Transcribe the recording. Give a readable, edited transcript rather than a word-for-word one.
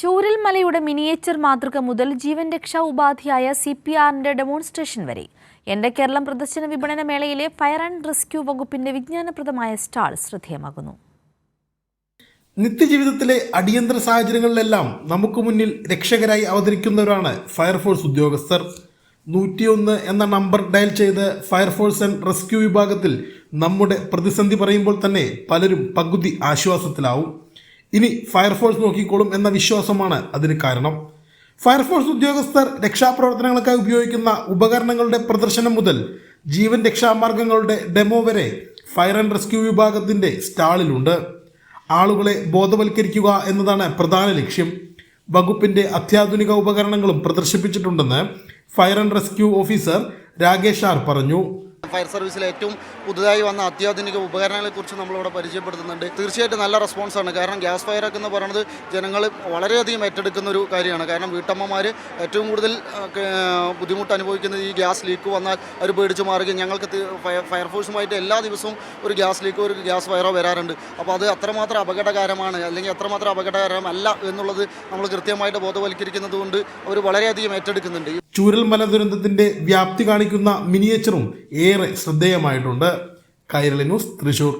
ചൂരൽമലയുടെ miniature മാതൃക മുതൽ ജീവൻ രക്ഷാ ഉപാധിയായ CPRന്റെ ഡെമോൺസ്ട്രേഷൻ വരെ എന്റെ കേരളം പ്രദർശന വിപണന മേളയിലെ ഫയർ ആൻഡ് റെസ്ക്യൂ വകുപ്പിന്റെ വിജ്ഞാനപ്രദമായ സ്റ്റാൾ ശ്രദ്ധേയമാകുന്നു. നിത്യജീവിതത്തിലെ അടിയന്തര സാഹചര്യങ്ങളിലെല്ലാം നമുക്ക് മുന്നിൽ രക്ഷകരായി അവതരിക്കുന്നവരാണ് ഫയർഫോഴ്സ് ഉദ്യോഗസ്ഥർ. 101 എന്ന നമ്പർ ഡയൽ ചെയ്ത് ഫയർഫോഴ്സ് ആൻഡ് റെസ്ക്യൂ വിഭാഗത്തിൽ നമ്മുടെ പ്രതിസന്ധി പറയുമ്പോൾ തന്നെ പലരും പകുതി ആശ്വാസത്തിലാവും. ഇനി ഫയർഫോഴ്സ് നോക്കിക്കോളും എന്ന വിശ്വാസമാണ് അതിന് കാരണം. ഫയർഫോഴ്സ് ഉദ്യോഗസ്ഥർ രക്ഷാപ്രവർത്തനങ്ങൾക്കായി ഉപയോഗിക്കുന്ന ഉപകരണങ്ങളുടെ പ്രദർശനം മുതൽ ജീവൻ രക്ഷാമാർഗങ്ങളുടെ ഡെമോ വരെ ഫയർ ആൻഡ് റെസ്ക്യൂ വിഭാഗത്തിൻ്റെ സ്റ്റാളിലുണ്ട്. ആളുകളെ ബോധവൽക്കരിക്കുക എന്നതാണ് പ്രധാന ലക്ഷ്യം. വകുപ്പിൻ്റെ അത്യാധുനിക ഉപകരണങ്ങളും പ്രദർശിപ്പിച്ചിട്ടുണ്ടെന്ന് fire and rescue officer Rakesh R പറഞ്ഞു. ഫയർ സർവീസിലെ ഏറ്റവും പുതുതായി വന്ന അത്യാധുനിക ഉപകരണങ്ങളെക്കുറിച്ച് നമ്മളിവിടെ പരിചയപ്പെടുത്തുന്നുണ്ട്. തീർച്ചയായിട്ടും നല്ല റെസ്പോൺസാണ്. കാരണം ഗ്യാസ് ഫയറൊക്കെ എന്ന് പറയുന്നത് ജനങ്ങൾ വളരെയധികം ഏറ്റെടുക്കുന്ന ഒരു കാര്യമാണ്. കാരണം വീട്ടമ്മമാർ ഏറ്റവും കൂടുതൽ ബുദ്ധിമുട്ട് അനുഭവിക്കുന്നത് ഈ ഗ്യാസ് ലീക്ക് വന്നാൽ അവർ പേടിച്ച് മാറുകയും ഞങ്ങൾക്ക് ഫയർഫോഴ്സുമായിട്ട് എല്ലാ ദിവസവും ഒരു ഗ്യാസ് ലീക്കോ ഒരു ഗ്യാസ് ഫയറോ വരാറുണ്ട്. അപ്പോൾ അത് അത്രമാത്രം അപകടകരമാണ് അല്ലെങ്കിൽ അത്രമാത്രം അപകടകരമല്ല എന്നുള്ളത് നമ്മൾ കൃത്യമായിട്ട് ബോധവൽക്കരിക്കുന്നത് കൊണ്ട് അവർ വളരെയധികം ഏറ്റെടുക്കുന്നുണ്ട്. ചൂരൽമല ദുരന്തത്തിന്റെ വ്യാപ്തി കാണിക്കുന്ന മിനിയേച്ചറും ഏറെ ശ്രദ്ധേയമായിട്ടുണ്ട്. കൈരളി ന്യൂസ്, തൃശൂർ.